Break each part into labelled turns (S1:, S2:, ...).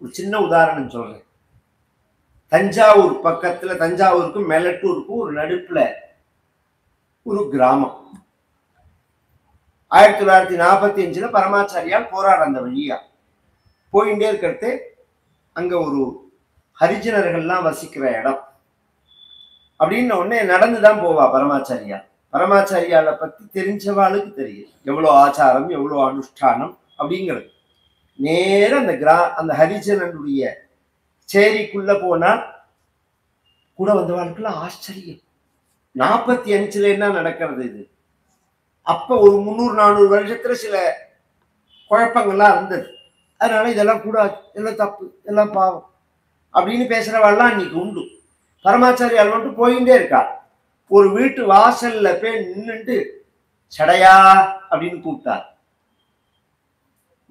S1: ஒரு சின்ன உதாரணம் சொல்றேன். தஞ்சாவூர் பக்கத்துல, தஞ்சாவூருக்கும் மெலட்டூருக்கும் ஒரு நடுப்புல ஒரு கிராமம். 1945 பரமாச்சாரியால் போராட அந்த வழியா போயிட்டே இருக்கிறது. அங்க ஒரு ஹரிஜனர்கள்லாம் வசிக்கிற இடம். அப்படின்னு உடனே நடந்துதான் போவா பரமாச்சாரியா. பரமாச்சாரியால பத்தி தெரிஞ்சவாளுக்கு தெரியும் எவ்வளவு ஆச்சாரம், எவ்வளவு அனுஷ்டானம் அப்படிங்கிறது. நேரம் அந்த ஹரிஜனனுடைய சேரிக்குள்ள போனா கூட வந்தவாளுக்குலாம் ஆச்சரியம். 45 என்ன நடக்கிறது இது? அப்ப ஒரு 300-400 வருஷத்துல சில குழப்பங்கள்லாம் இருந்தது. அதனால இதெல்லாம் கூடாது, இதெல்லாம் தப்பு, இதெல்லாம் பாவம் அப்படின்னு பேசுறவாள்லாம் அன்னைக்கு உண்டு. பரமாச்சாரியால் மட்டும் போயிட்டே இருக்கா. ஒரு வீட்டு வாசல்ல போய் நின்னுட்டு சடையா அப்படின்னு கூப்பிட்டார்.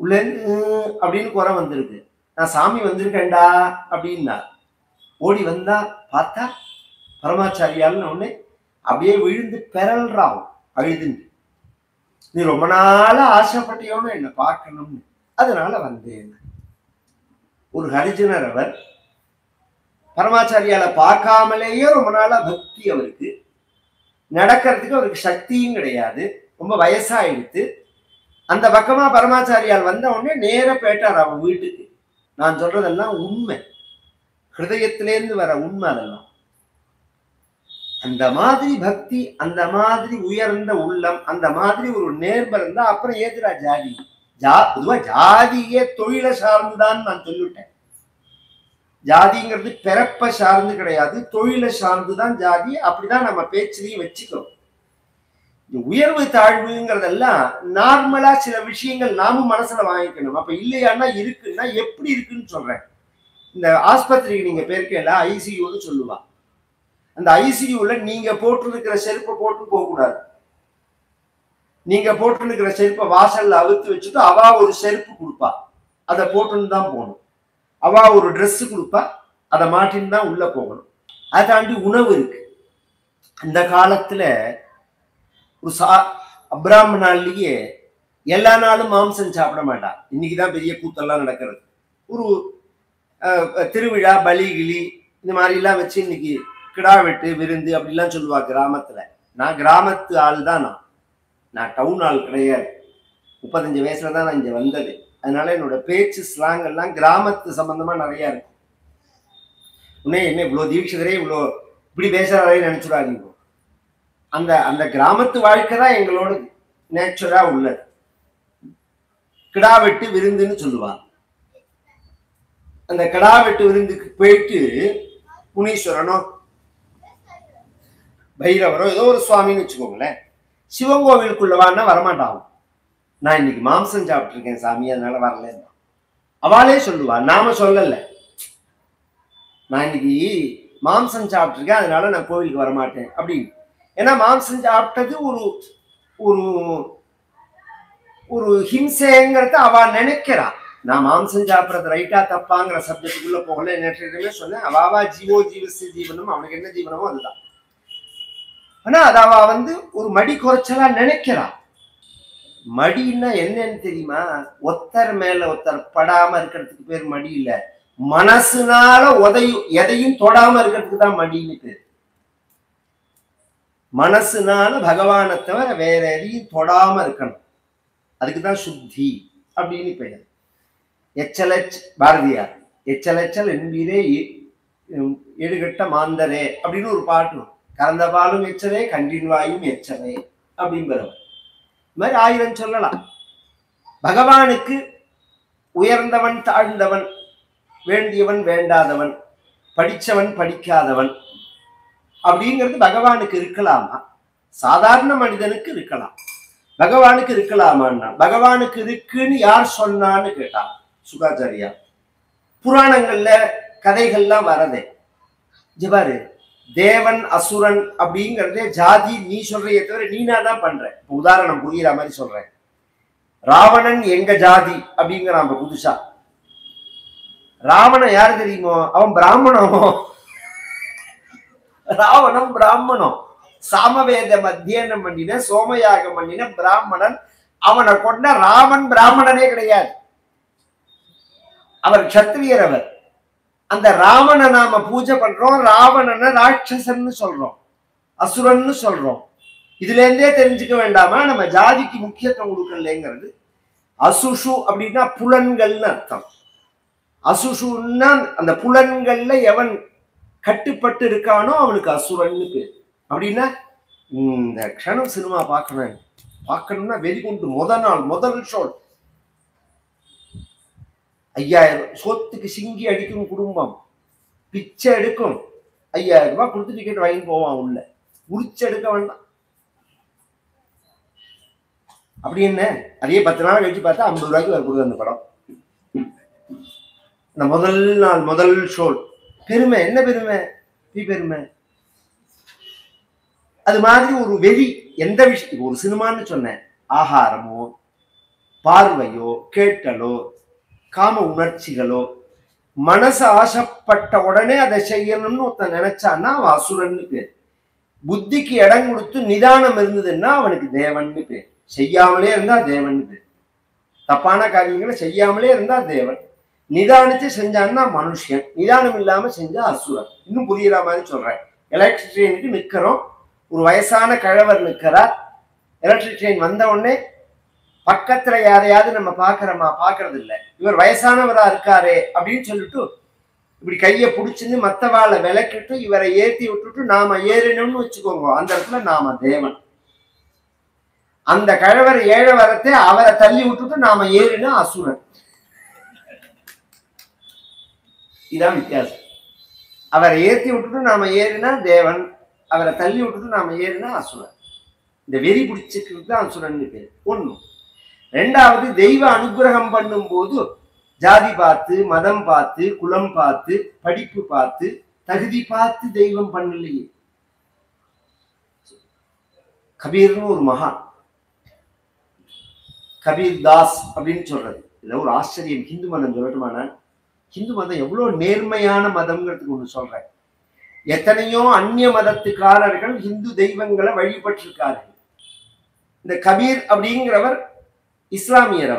S1: உள்ள அப்படின்னு குறை வந்திருக்கு. நான் சாமி வந்திருக்கேன்டா அப்படின்னா ஓடி வந்தா பார்த்தா பரமாச்சாரியால்னு ஒண்ணு அப்படியே விழுந்து பெறல்றான் அழுதுன்னு. நீ ரொம்ப நாளா ஆசைப்பட்டியோன்னு என்ன பார்க்கணும்னு, அதனால வந்தேன். ஒரு ஹரிஜனர் அவர். பரமாச்சாரியால பார்க்காமலேயே ரொம்ப நாளா பக்தி அவருக்கு. நடக்கிறதுக்கு அவருக்கு சக்தியும் கிடையாது, ரொம்ப வயசாயிடுத்து. அந்த பக்கமா பரமாச்சாரியால் வந்த உடனே நேர போயிட்டார் அவன் வீட்டுக்கு. நான் சொல்றதெல்லாம் உண்மை, ஹிருதயத்திலேருந்து வர உண்மை அதெல்லாம். அந்த மாதிரி பக்தி, அந்த மாதிரி உயர்ந்த உள்ளம், அந்த மாதிரி ஒரு நேர்மை இருந்தா அப்புறம் ஏதுடா ஜாதி? பொதுவா ஜாதியே தொழிலை சார்ந்துதான் நான் சொல்லிவிட்டேன். ஜாதிங்கிறது பிறப்ப சார்ந்து கிடையாது, தொழிலை சார்ந்துதான் ஜாதி. அப்படிதான் நம்ம பேச்சிலையும் வச்சுக்கிறோம். இந்த உயர்வு தாழ்வுங்கிறதெல்லாம் நார்மலா சில விஷயங்கள் நாமும் மனசுல வாங்கிக்கணும். அப்ப இல்லையானா இருக்குன்னா எப்படி இருக்குன்னு சொல்றேன். இந்த ஆஸ்பத்திரிக்கு நீங்க பேருக்கல ஐசியூன்னு சொல்லுவா. அந்த ஐசியூல நீங்க போட்டிருக்கிற செருப்பை போட்டு போக கூடாது. நீங்க போட்டிருக்கிற செருப்பை வாசல்ல அவுத்து வச்சுட்டு அவா ஒரு செருப்பு கொடுப்பா, அதை போட்டுன்னு தான் போகணும். அவா ஒரு ட்ரெஸ் கொடுப்பா, அதை மாட்டின்னு தான் உள்ள போகணும். அதை தாண்டி உணவு இருக்கு. அந்த காலத்துல ஒரு அப்ராமணாலேயே எல்லா நாளும் மாம்சம் சாப்பிட மாட்டா. இன்னைக்குதான் பெரிய கூத்தெல்லாம் நடக்கிறது. ஒரு திருவிழா, பலி கிளி இந்த மாதிரி எல்லாம் வச்சு இன்னைக்கு கிடா வெட்டு, விருந்து அப்படிலாம் சொல்லுவா கிராமத்துல. நான் கிராமத்து ஆள் தான். நான் டவுன் ஆள் கிடையாது. 35 வயசுல தான் நான் இங்க வந்தது. அதனால என்னோட பேச்சு ஸ்லாங் எல்லாம் கிராமத்து சம்பந்தமா நிறைய இருக்கு. உன்னே என்ன இவ்வளவு தீட்சிதரே இவ்வளோ இப்படி பேசுறாரே நினைச்சுடாதீங்க. அந்த அந்த கிராமத்து வாழ்க்கை தான் எங்களோட நேச்சுரா உள்ளது. கிடா வெட்டு விருந்துன்னு சொல்லுவா. அந்த கிடா வெட்டு விருந்துக்கு போயிட்டு முனீஸ்வரனோ பைரவரோ ஏதோ ஒரு சுவாமின்னு வச்சுக்கோங்களேன், சிவன் கோவிலுக்குள்ளவான்னா வரமாட்டான். நான் இன்னைக்கு மாம்சம் சாப்பிட்டு இருக்கேன் சாமி, அதனால வரல. அவளே சொல்லுவா, நாம சொல்லல. நான் இன்னைக்கு மாம்சம் சாப்பிட்டு இருக்கேன், அதனால நான் கோவிலுக்கு வரமாட்டேன் அப்படின்னு. ஏன்னா மாம்சம் சாப்பிட்டது ஒரு ஒரு ஒரு ஹிம்சைங்கிறத அவ நினைக்கிறா. நான் மாம்சம் சாப்பிட்றது ரைட்டா தப்பாங்கிற சப்ஜெக்டுக்குள்ள போகல. நேற்று சொன்னேன், அவாவா ஜீவோ ஜீவசி ஜீவனம், அவனுக்கு என்ன ஜீவனமோ அதுதான். ஆனா அது அவ ஒரு மடி குறைச்சலா நினைக்கிறா. மடின்னா என்னன்னு தெரியுமா? ஒத்தர் மேல ஒத்தர் படாம இருக்கிறதுக்கு பேர் மடி இல்ல. மனசுனால எதையும் தொடாம இருக்கிறதுக்கு தான் மடின்னு பேர். மனசுனால பகவானை தவிர வேற எதையும் தொடாம இருக்கணும், அதுக்குதான் சுத்தி அப்படின்னு பெயர். எச்சலச் பாரதியார், எச்சலச்சல் என்பீரே ஏடுகட்ட மாந்தரே அப்படின்னு ஒரு பாட்டு. கறந்த பாலும் எச்சலே, கன்றின் வாயும் எச்சலே அப்படிங்கிறவர். இது மாதிரி 1000 சொல்லலாம். பகவானுக்கு உயர்ந்தவன் தாழ்ந்தவன், வேண்டியவன் வேண்டாதவன், படிச்சவன் படிக்காதவன் அப்படிங்கிறது பகவானுக்கு இருக்கலாமா? சாதாரண மனிதனுக்கு இருக்கலாம், பகவானுக்கு இருக்கலாமான்னா பகவானுக்கு இருக்குன்னு யார் சொன்னான்னு கேட்டா சுகாச்சாரியா. புராணங்கள்ல கதைகள்லாம் வரதே ஜிபாரு, தேவன் அசுரன் அப்படிங்கிறதே ஜாதி நீ சொல்றையே தவிர நீனா தான் பண்ற. உதாரணம் புரியுற மாதிரி சொல்றேன். ராவணன் எங்க ஜாதி அப்படிங்கிறான் புதுசா. ராவணன் யாரு தெரியுமோ? அவன் பிராமணமோ. ராவணன் பிராமணம், சாமவேத அத்தியனம் பண்ணின, சோமயாகம் பண்ணின பிராமணன். அவனை கொண்ட ராமன் பிராமணனே கிடையாது. அவர் க்ஷத்திரியர். அவர் அந்த ராவணனை நாம பூஜை பண்றோம், ராவணனை ராட்சசன்னு சொல்றோம், அசுரன்னு சொல்றோம். இதுல இருந்தே தெரிஞ்சுக்க வேண்டாமா நம்ம ஜாதிக்கு முக்கியத்துவம் கொடுக்கலைங்கிறது. அசுஷு அப்படின்னா புலன்கள்னு அர்த்தம். அசுஷுன்னா அந்த புலன்கள்ல எவன் கட்டுப்பட்டு இருக்கானோ அவனுக்கு அசுரன்னு பேர். அப்படின்னா இந்த க்ஷணம் சினிமா பார்க்கணும்னா வெறிகுண்டு முதல் ஷோ 5000 சொத்துக்கு சிங்கி அடிக்கும் குடும்பம், பிச்சை எடுக்கும், 5000 ரூபாய் கொடுத்து டிக்கெட் வாங்கி போவான், உள்ள உரிச்சு எடுக்க வேண்டாம். அப்படி என்ன அதே 10 நாள் கழிச்சு பார்த்தா 50 ரூபாய்க்கு வரக்கூடாது அந்த படம். இந்த முதல் நாள் முதல் ஷோ பெருமை. என்ன பெருமை? பெருமை. அது மாதிரி ஒரு வெறி. எந்த விஷயத்துக்கு ஒரு சினிமான்னு சொன்னேன், ஆகாரமோ பார்வையோ கேட்டலோ காம உணர்ச்சிகளோ மனசு ஆசைப்பட்ட உடனே அதை செய்யணும்னு ஒருத்தன் நினைச்சான்னா அவன் அசுரன்னு பேர். புத்திக்கு இடம் கொடுத்து நிதானம் இருந்ததுன்னா அவனுக்கு தேவன்னு பேர். செய்யாமலே இருந்தா தேவன் பேர். தப்பான காரியங்களை செய்யாமலே இருந்தா தேவன். நிதானிச்சு செஞ்சான்னா மனுஷன். நிதானம் இல்லாம செஞ்சா அசுரன். இன்னும் புரியுற மாதிரி சொல்றேன். எலக்ட்ரிக் ட்ரெயினுக்கு நிக்கிறோம், ஒரு வயசான கிழவர் நிற்கிறார். எலக்ட்ரிக் ட்ரெயின் வந்த உடனே பக்கத்துல யாரையாவது நம்ம பாக்குறது இல்லை. இவர் வயசானவரா இருக்காரே அப்படின்னு சொல்லிட்டு இப்படி கையை பிடிச்சின்னு மத்தவாளை விளக்கிட்டு இவரை ஏற்றி விட்டுட்டு நாம ஏறினோம்னு வச்சுக்கோங்க, அந்த இடத்துல நாம தேவன். அந்த கழவர் ஏழை வரத்தை அவரை தள்ளி விட்டுட்டு நாம ஏறினா அசுரன். இதான் வித்தியாசம். அவரை ஏற்றி விட்டுட்டு நாம ஏறினா தேவன், அவரை தள்ளி விட்டுட்டு நாம ஏறினா அசுரன். இந்த வெறி பிடிச்சிக்கிறது தான் அசுரன் பேர். ஒண்ணு. ரெண்டாவது, தெய்வ அனுகிரகம் பண்ணும் போது ஜாதி பார்த்து, மதம் பார்த்து, குலம் பார்த்து, படிப்பு பார்த்து, தகுதி பார்த்து தெய்வம் பண்ணலையே. கபீர்னு ஒரு மகான், கபீர் தாஸ் அப்படின்னு சொல்றது. இதுல ஒரு ஆச்சரியம். ஹிந்து மதம் சொல்லட்டுமான, ஹிந்து மதம் எவ்வளவு நேர்மையான மதம்ங்கிறதுக்கு ஒண்ணு சொல்றேன். எத்தனையோ அந்நிய மதத்துக்காரர்கள் ஹிந்து தெய்வங்களை வழிபட்டிருக்கார்கள். இந்த கபீர் அப்படிங்கிறவர் இஸ்லாமியர்.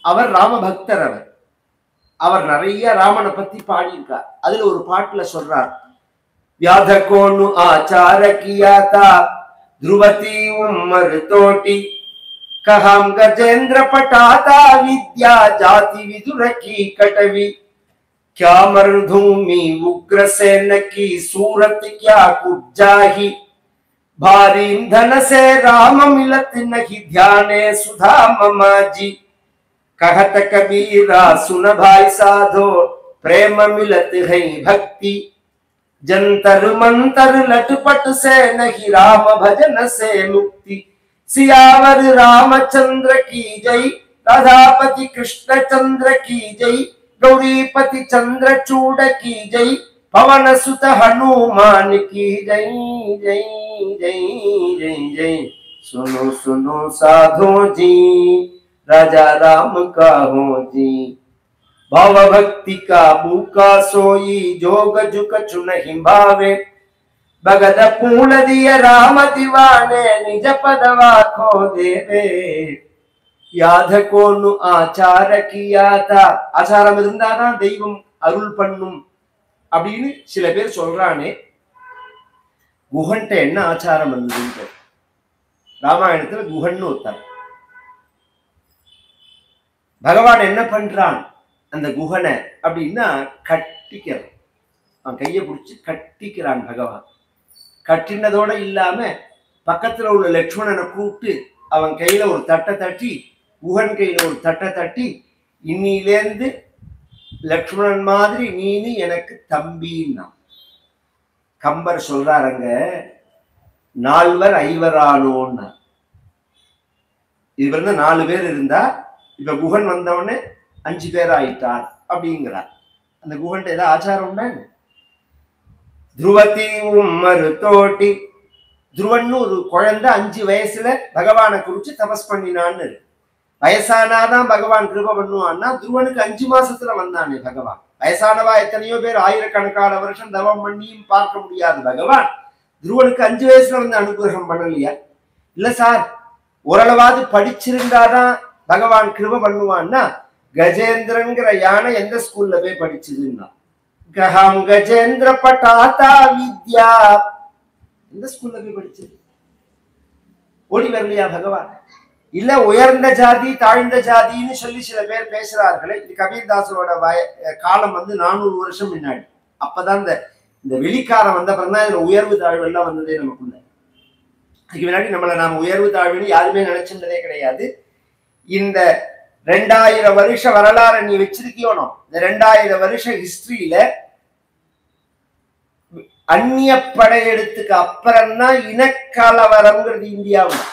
S1: அவர் ராம பக்தர். அவர் நிறைய ராமனை பத்தி பாடியிருக்கார். அதுல ஒரு பாட்டுல சொல்றார், வியாத கோனு ஆச்சார கியாதா ध्रुवती उम्र तोटी कहम गजेंद्र पटाता विद्या जाति विदुर की कटवी क्या मरुधूमि उग्रसेन की सूरत क्या कुब्जाही भारी धन से राम मिलत नहीं ध्याने सुधा ममाजी कहत कबीरा सुन भाई साधो प्रेम मिलत है भक्ति जंतर मंतर लटपट से नहीं राम भजन से मुक्ति सियावर रामचंद्र की जय राधापति कृष्ण चंद्र की जय गौरीपति चंद्रचूड़ की जय पवन सुत हनुमान की जय जय जय जय जय सुनो सुनो साधो जी राजा राम का हो जी भाव भक्ति का भूखा सोई जोग जुक चुन हिंभावे भगत पूर्ण दिय राम दीवाने निज पदवा खो देवे याद कोनु आचार किया था आचाரம் இருந்தாதான் தெய்வம் அருள் பண்ணும் அப்படின்னு சில பேர் சொல்றானே. குஹன்ட்ட என்ன ஆச்சாரம் இருந்தது? ராமாயணத்துல குஹன்னு ஒருத்தர். பகவான் என்ன பண்றான் அந்த குஹனை அப்படின்னா கட்டிக்கிறான். அவன் கையை பிடிச்சி கட்டிக்கிறான் பகவான். கட்டினதோட இல்லாம பக்கத்துல உள்ள லட்சுமணனை கூப்பிட்டு அவன் கையில ஒரு தட்டை தட்டி, குஹன் கையில ஒரு தட்டை தட்டி, இன்னிலேருந்து லக்ஷ்மணன் மாதிரி நீனு எனக்கு தம்பின்னா. கம்பர் சொல்றாருங்க, நால்வர் ஐவரானோன்னா. இது வந்து 4 பேர் இருந்தா இப்ப குஹன் வந்தவொடனே 5 பேர் ஆயிட்டார் அப்படிங்கிறார். அந்த குஹன் ஏதாவது ஆச்சாரம் உண்டா? துருவதி உம்மரு தோட்டி. துருவன்னு ஒரு குழந்தை 5 வயசுல பகவானை குறிச்சு தபஸ் பண்ணினான்னு. வயசானாதான் பகவான் கிருப பண்ணுவான்னா, துருவனுக்கு 5 மாசத்துல வந்தானே பகவான். வயசானவா எத்தனையோ பேர் ஆயிரக்கணக்கான வருஷம் தவம் பண்ணியும் பார்க்க முடியாது பகவான். துருவனுக்கு 5 வயசுல வந்து அனுகிரகம் பண்ணலையா? இல்ல சார், ஓரளவாவது படிச்சிருந்தாதான் பகவான் கிருப பண்ணுவான்னா, கஜேந்திரங்கிற யானை எந்த ஸ்கூல்ல போய் படிச்சதுன்னா கஹம் கஜேந்திர பட்டாதா வித்யா எந்த ஸ்கூல்ல போய் படிச்சது? ஓடி வரலையா பகவான்? இல்ல உயர்ந்த ஜாதி தாழ்ந்த ஜாதின்னு சொல்லி சில பேர் பேசுறார்களே. இது கபீர்தாசரோட காலம் 400 வருஷம் முன்னாடி. அப்பதான் இந்த வெளிக்காரம் வந்த பிறந்தான் இதுல உயர்வு தாழ்வு எல்லாம் வந்ததே நமக்குள்ள. அதுக்கு முன்னாடி நம்மளை நாம உயர்வு தாழ்வுன்னு யாருமே நினைச்சிருந்ததே கிடையாது. இந்த 2000 வருஷ வரலாறு நீ வச்சிருக்கியோனோ, இந்த 2000 வருஷ ஹிஸ்டரியில அந்நிய படையெடுத்துக்கு அப்புறம்தான் இனக்கலவரம்ங்கிறது இந்தியாவில்.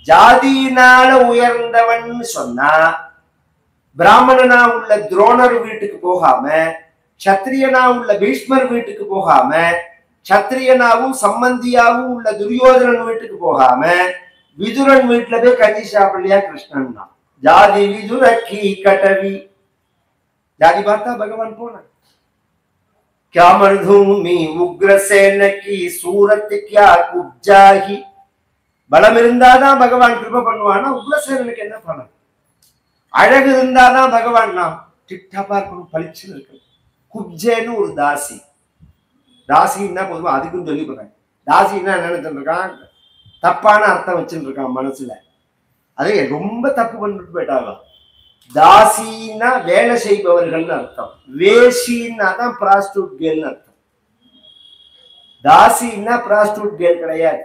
S1: ஜாதியினால உயர்ந்தவன் சொன்னா பிராமணனா உள்ள துரோணர் வீட்டுக்கு போகாம, சத்திரியனா உள்ள பீஷ்மர் வீட்டுக்கு போகாம, சத்திரியனாவும் சம்பந்தியாவும் உள்ள துரியோதனன் வீட்டுக்கு போகாம விதுரன் வீட்டுல போய் கஞ்சி சாப்பிடலையா கிருஷ்ணன் தான். ஜாதி விதுரக்கி கட்டவி. ஜாதி பார்த்தா பகவான் போன क्या मर्धूमि उग्रसेन की सूरत क्या कुब्जाही. பலம் இருந்தாதான் பகவான் கிருபை பண்ணுவானா? உக்ரசேனனுக்கு என்ன பலம்? அழகு இருந்தாதான் பகவான் நாம் டிப்டாப்பா இருக்கணும், பளிச்சுன்னு இருக்கணும். குப்ஜேன்னு ஒரு தாசி. தாசின்னா பொதுவா அதுக்கும் சொல்லி போறேன். தாசின்னா நினைச்சுட்டு இருக்கான், தப்பான அர்த்தம் வச்சுட்டு இருக்கான் மனசுல. அது ரொம்ப தப்பு பண்ணிட்டு போயிட்டாங்க. தாசின்னா வேலை செய்பவர்கள் அர்த்தம். வேஷின்னா தான் பிராஸ்டியூட் கேர்ள்னு அர்த்தம். தாசின்னா பிராஸ்டியூட் கேர்ள் கிடையாது.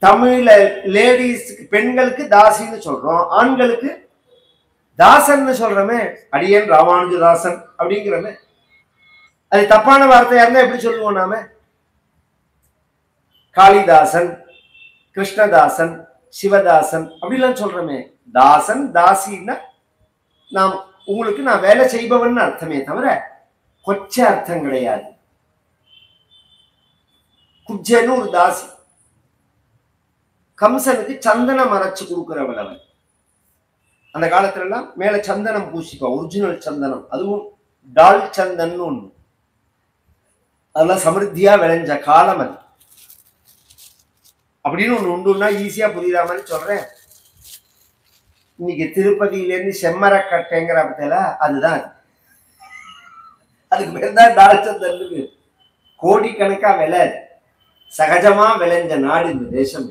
S1: தமிழ்ல லேடிஸ்க்கு பெண்களுக்கு தாசின்னு சொல்றோம், ஆண்களுக்கு தாசன் சொல்றோமே. அடியன் ராமானுஜதாசன் அப்படிங்கிறமே. அது தப்பான வார்த்தையா இருந்தா எப்படி சொல்லுவோம் நாம? காளிதாசன், கிருஷ்ணதாசன், சிவதாசன் அப்படிலாம் சொல்றோமே. தாசன் தாசின்னா நாம் உங்களுக்கு நான் வேலை செய்பவன் அர்த்தமே தவிர கொச்ச அர்த்தம் கிடையாது. குஜ்ஜன்னு ஒரு தாசி. கம்சனுக்கு சந்தனம் அரைச்சு கொடுக்கிறவள் அவன். அந்த காலத்துல எல்லாம் மேல சந்தனம் பூசிப்பா, ஒரிஜினல் சந்தனம். அதுவும் டால் சந்தன் ஒண்ணு. அதெல்லாம் சமிருத்தியா விளைஞ்ச காலம் அது. அப்படின்னு ஒண்ணு உண்டுன்னா ஈஸியா புரியுற மாதிரி சொல்றேன். இன்னைக்கு திருப்பதியிலேருந்து செம்மரக்கட்டைங்கிற பத்தில அதுதான். அதுக்கு பேர் தான் டால் சந்தன். கோடிக்கணக்கா விலை, சகஜமா விளைஞ்ச நாடு இந்த தேசம்.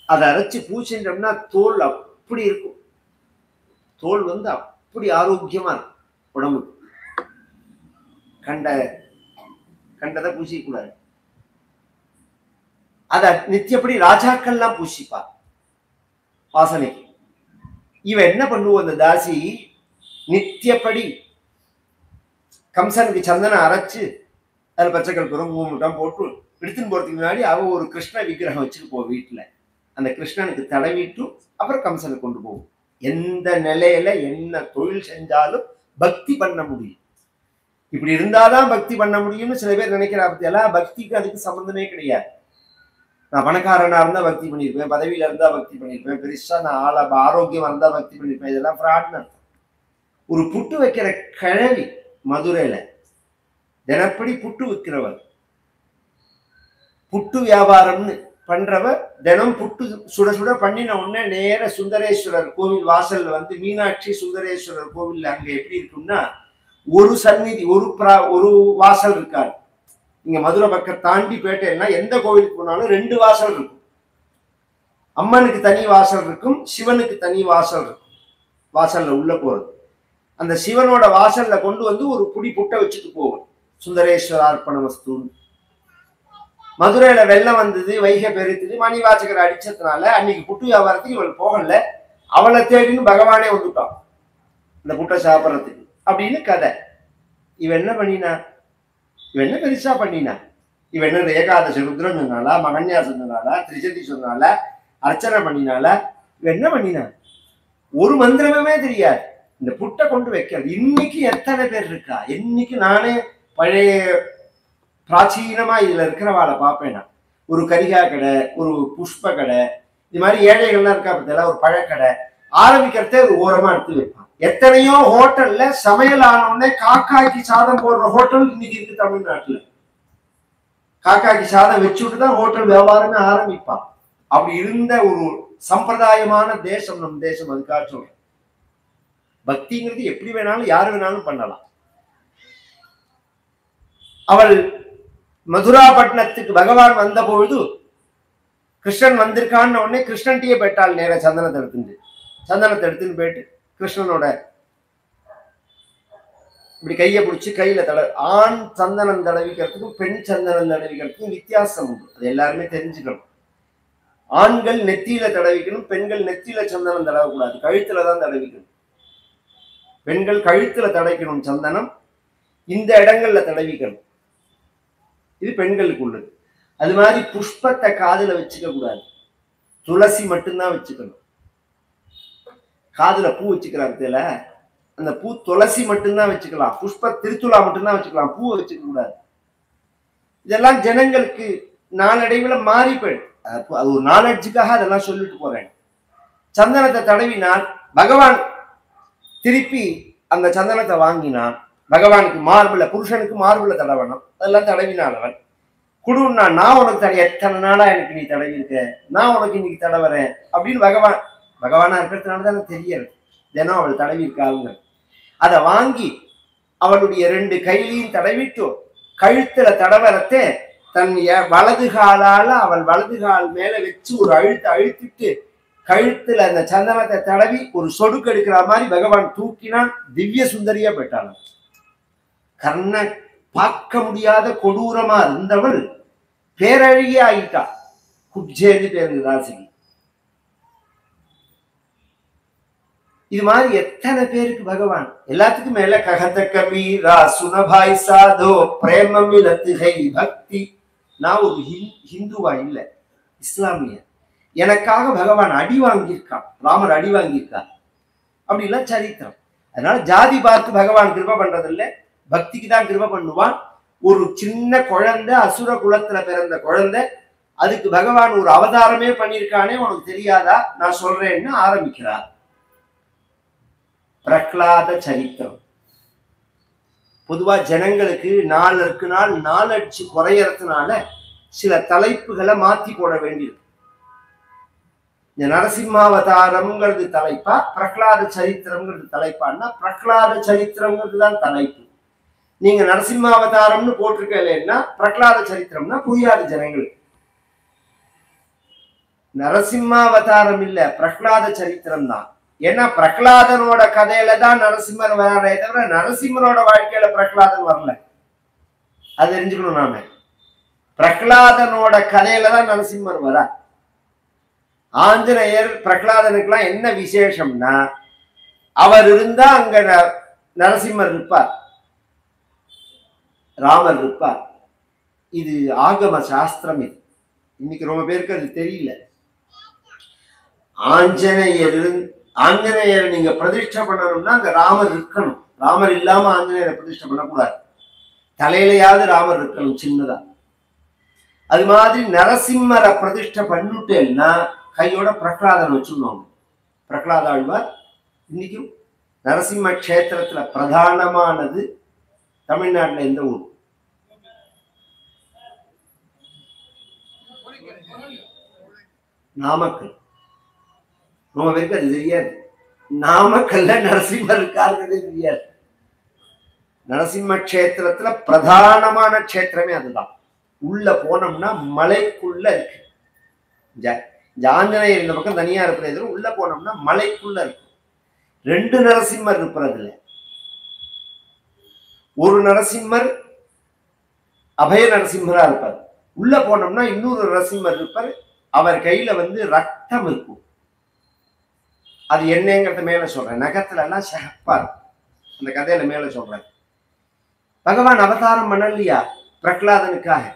S1: அதை அரைச்சு பூசின்றோம்னா தோல் அப்படி இருக்கும். தோல் அப்படி ஆரோக்கியமா இருக்கும் உடம்புக்கு. கண்டதை பூசிக்க கூடாது. அத நித்தியப்படி ராஜாக்கள்லாம் பூசிப்பா வாசனைக்கு. இவன் என்ன பண்ணுவோம், அந்த தாசி நித்தியப்படி கம்சனுக்கு சந்தனம் அரைச்சு அதில் பச்சைக்கல் புறம் மூமுட்டம் போட்டு எடுத்துன்னு போறதுக்கு முன்னாடி அவ ஒரு கிருஷ்ண விக்கிரகம் வச்சுட்டு போ வீட்டுல. அந்த கிருஷ்ணனுக்கு தடவிட்டு அப்புறம் கம்சனுக்கு கொண்டு போகும். எந்த நிலையில என்ன தொழில் செஞ்சாலும் பக்தி பண்ண முடியும். இப்படி இருந்தாதான் பக்தி பண்ண முடியும்னு சில பேர் நினைக்கிறா. பத்தியெல்லாம் பக்திக்கு அதுக்கு சம்பந்தமே கிடையாது. நான் பணக்காரனா இருந்தா பக்தி பண்ணியிருப்பேன், பதவியில இருந்தா பக்தி பண்ணியிருப்பேன், பெருசா நான் ஆரோக்கியமா இருந்தா பக்தி பண்ணியிருப்பேன். இதெல்லாம் ஃப்ராட்னு அர்த்தம். ஒரு புட்டு வைக்கிற கிழவி மதுரையில தினப்படி புட்டு விற்கிறவர், புட்டு வியாபாரம்னு பண்றவர், தினம் புட்டு சுட சுட பண்ணின உடனே நேர சுந்தரேஸ்வரர் கோவில் வாசல்ல வந்து, மீனாட்சி சுந்தரேஸ்வரர் கோவில் அங்க எப்படி இருக்கும்னா ஒரு சந்நிதி ஒரு வாசல் இருக்காது. நீங்க மதுரை பக்கம் தாண்டி போயிட்டேன்னா எந்த கோவிலுக்கு போனாலும் 2 வாசல் இருக்கும். அம்மனுக்கு தனி வாசல் இருக்கும், சிவனுக்கு தனி வாசல் இருக்கும். வாசல்ல உள்ள போறது அந்த சிவனோட வாசல்ல கொண்டு வந்து ஒரு புடி புட்டை வச்சுட்டு போவோம். சுந்தரேஸ்வர அர்ப்பண வஸ்து. மதுரையில வெள்ளம் வந்தது, வைகை பெருத்துது, மணிவாசகர் அடிச்சதுனால அன்னைக்கு புட்டு வியாபாரத்துக்கு இவள் போகல. அவளை தேடின்னு பகவானே வந்துட்டான் இந்த புட்டை சாப்பிட்றதுக்கு அப்படின்னு கதை. இவன் என்ன பண்ணினா, இவன் என்ன பெருசா பண்ணினா, இவன் என்ன ஏகாதசி ருத்ரன் சொன்னாலா, மகன்யாசம் சொன்னாலா, திரிசதி சொன்னாலா, அர்ச்சனை பண்ணினாலா, இவன் என்ன பண்ணினா? ஒரு மந்திரமே தெரியாது. இந்த புட்டை கொண்டு வைக்கிறது. இன்னைக்கு எத்தனை பேர் இருக்கா? இன்னைக்கு நானே பழைய பிராச்சீனமா இதுல இருக்கிறவாளை பார்ப்பேன். ஒரு கரிகா கடை, ஒரு புஷ்ப கடை, இது மாதிரி ஏழைகள்லாம் இருக்கா பத்தில, ஒரு பழக்கடை ஆரம்பிக்கிறதே ஒரு ஓரமா எடுத்து வைப்பான். எத்தனையோ ஹோட்டல்ல சமையல் ஆனவுடனே காக்காய்க்கு சாதம் போடுற ஹோட்டல் இன்னைக்கு இருக்கு தமிழ்நாட்டுல. காக்காய்க்கு சாதம் வச்சுட்டு தான் ஹோட்டல் வியாபாரமே ஆரம்பிப்பான். அப்படி இருந்த ஒரு சம்பிரதாயமான தேசம் நம் தேசம். அதுக்காக சொல்றேன், பக்திங்கிறது எப்படி வேணாலும் யாரு வேணாலும் பண்ணலாம். அவள் மதுராபட்டினத்துக்கு பகவான் வந்த பொழுது கிருஷ்ணன் வந்திருக்கான்னு உடனே கிருஷ்ணன்கிட்டயே போயிட்டாள். நேர சந்தனத்தை எடுத்துன்னு போயிட்டு கிருஷ்ணனோட இப்படி கையை பிடிச்சி கையில ஆண் சந்தனம் தடவிக்கிறதுக்கும் பெண் சந்தனம் தடவிக்கிறதுக்கும் வித்தியாசம் உண்டு. அது எல்லாருமே தெரிஞ்சுக்கணும். ஆண்கள் நெத்தியில தடவிக்கணும், பெண்கள் நெத்தியில சந்தனம் தடவக்கூடாது, கழுத்துலதான் தடவிக்கணும். பெண்கள் கழுத்துல தடவிக்கணும் சந்தனம், இந்த இடங்கள்ல தடவிக்கணும். இது பெண்களுக்கு உள்ளது. அது மாதிரி புஷ்பத்தை காதுல வச்சுக்க கூடாது, துளசி மட்டும்தான் வச்சுக்கணும். காதுல பூ வச்சுக்கிறாங்க, அந்த பூ துளசி மட்டும்தான் வச்சுக்கலாம், புஷ்ப திருத்துளா மட்டும்தான் வச்சுக்கலாம், பூவை வச்சுக்க கூடாது. இதெல்லாம் ஜனங்களுக்கு நாளடைவுல மாறி போயிடும். அது ஒரு நாலெட்ஜுக்காக அதெல்லாம் சொல்லிட்டு போறேன். சந்தனத்தை தடவினால் பகவான் திருப்பி அந்த சந்தனத்தை வாங்கினான். பகவானுக்கு மார்பிள, புருஷனுக்கு மார்பிள தடவணும், அதெல்லாம் தடவினான். அவன் குடுன்னா நான் உனக்கு எத்தனை நாளா எனக்கு நீ தடவி இருக்க, நான் உனக்கு இன்னைக்கு தடவுறேன் அப்படின்னு பகவானா இருக்கிறதுனாலதான் எனக்கு தெரியறது தினம் அவள் தடவி இருக்காங்க. அதை வாங்கி அவளுடைய 2 கையிலையும் தடவிட்டு கழுத்துல தடவரத்தை தன் வலது காலால அவள் வலது கால் மேல வச்சு ஒரு அழுத்திட்டு கழுத்துல அந்த சந்தனத்தை தடவி ஒரு சொடுக்கு எடுக்கிற மாதிரி பகவான் தூக்கினான். திவ்ய சுந்தரியா போயிட்டான். கர்ண பார்க்க முடியாத கொடூரமா இருந்தவள் பேரழகிய ஆயிட்டா. குப்ஜேன்னு பேரு ராசிக்கு. இது மாதிரி எத்தனை பேருக்கு பகவான். எல்லாத்துக்கும் மேல ககத கபீரா சுனபாய் சாதோ பிரேமமிலத்துகை பக்தி. நான் ஒரு ஹிந்துவா இல்ல, இஸ்லாமிய. எனக்காக பகவான் அடி வாங்கியிருக்கான், ராமர் அடி வாங்கியிருக்கார் அப்படிலாம் சரித்திரம். அதனால ஜாதி பார்த்து பகவான் கிருபை பண்றதில்லை, பக்திக்கு தான் கிருபை பண்ணுவான். ஒரு சின்ன குழந்தை, அசுர குலத்துல பிறந்த குழந்தை, அதுக்கு பகவான் ஒரு அவதாரமே பண்ணியிருக்கானே உனக்கு தெரியாதா, நான் சொல்றேன்னு ஆரம்பிக்கிறார். பிரகலாத சரித்திரம். பொதுவா ஜனங்களுக்கு நாளுக்கு நாள் நாளடிச்சு குறையறதுனால சில தலைப்புகளை மாத்தி போட வேண்டியிருக்கு. இந்த நரசிம்மாவதாரம்ங்கிறது தலைப்பா, பிரகலாத சரித்திரம்ங்கிறது தலைப்பான்னா பிரகலாத சரித்திரம்ங்கிறது தான் தலைப்பு. நீங்க நரசிம்மாவதாரம்னு போட்டிருக்கலன்னா பிரகலாத சரித்திரம்னா புரியாது ஜனங்களுக்கு. நரசிம்மாவதாரம் இல்ல, பிரகலாத சரித்திரம் தான். ஏன்னா பிரகலாதனோட கதையில தான் நரசிம்மர் வராரே தவிர நரசிம்மரோட வாழ்க்கையில பிரகலாதன் வரல. அது தெரிஞ்சுக்கணும். நாம பிரகலாதனோட கதையில தான் நரசிம்மர் வர. ஆஞ்சநேயர் பிரகலாதனுக்கெல்லாம் என்ன விசேஷம்னா, அவர் இருந்தா அங்க நரசிம்மர் இருப்பார், ராமர் இருப்பார். இது ஆகம சாஸ்திரம். இது இன்னைக்கு ரொம்ப பேருக்கு அது தெரியல. ஆஞ்சநேயர் நீங்க பிரதிஷ்டை பண்ணணும்னா அங்க ராமர் இருக்கணும். ராமர் இல்லாம ஆஞ்சநேயரை பிரதிஷ்டை பண்ணக்கூடாது. தலையிலையாவது ராமர் இருக்கணும் சின்னதா. அது மாதிரி நரசிம்மரை பிரதிஷ்டை பண்ணிட்டேன்னா கையோட பிரகலாதன் வச்சுருவாங்க. பிரகலாத ஆழ்வார் இன்னைக்கும் நரசிம்ம கஷேத்திரத்துல பிரதானமானது. தமிழ்நாட்டுல எந்த ஊர்? நாமக்கல். ரொம்ப பேருக்கு அது தெரியாது. நாமக்கல்ல நரசிம்மர் இருக்காருங்கிறதே தெரியாது. நரசிம்ம கஷேத்திரத்துல பிரதானமான கஷேத்திரமே அதுதான். உள்ள போனோம்னா மலைக்குள்ள இருக்கு. ஆஞ்சநேயர் இந்த பக்கம் தனியா இருக்கிறது, உள்ள போனோம்னா மலைக்குள்ள இருக்கு. 2 நரசிம்மர் இருப்பதுல ஒரு நரசிம்மர் அபய நரசிம்மரா இருப்பார். உள்ள போனோம்னா இன்னொரு நரசிம்மர் இருப்பார். அவர் கையில ரத்தம் இருக்கும். அது என்னங்கிறத மேல சொல்றேன். நகத்துல எல்லாம் சகப்பார். அந்த கதையில மேல சொல்றேன். பகவான் அவதாரம் பண்ணலையா பிரகலாதனுக்காக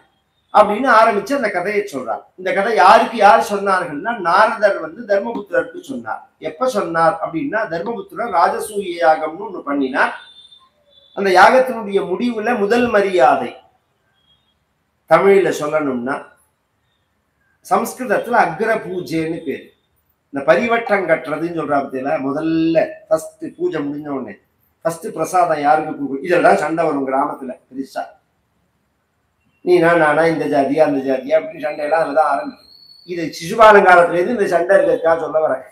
S1: அப்படின்னு ஆரம்பிச்சு அந்த கதையை சொல்றார். இந்த கதை யாருக்கு யார் சொன்னார்கள்னா, நாரதர் தர்மபுத்திரருக்கு சொன்னார். எப்ப சொன்னார் அப்படின்னா, தர்மபுத்திரர் ராஜசூய யாகம்னு ஒண்ணு பண்ணினார். அந்த யாகத்தினுடைய முடிவுல முதல் மரியாதை தமிழ்ல சொல்லணும்னா சம்ஸ்கிருதத்துல அக்ர பூஜைன்னு பேரு. இந்த பரிவட்டம் கட்டுறதுன்னு சொல்றாங்க. முதல்ல ஃபர்ஸ்ட் பூஜை முடிஞ்ச உடனே ஃபர்ஸ்ட் பிரசாதம் யாருக்கு கொடுக்கும்? இதெல்லாம் சண்டை வரும் கிராமத்துல பெருசா. நீனா நானா, இந்த ஜாதியா அந்த ஜாதியா அப்படின்னு சண்டையெல்லாம் அதுதான் ஆரம்பிக்கும். இது சிசுபாலங்காலத்துல இருந்து இந்த சண்டை இருக்கா சொல்ல வரேன்.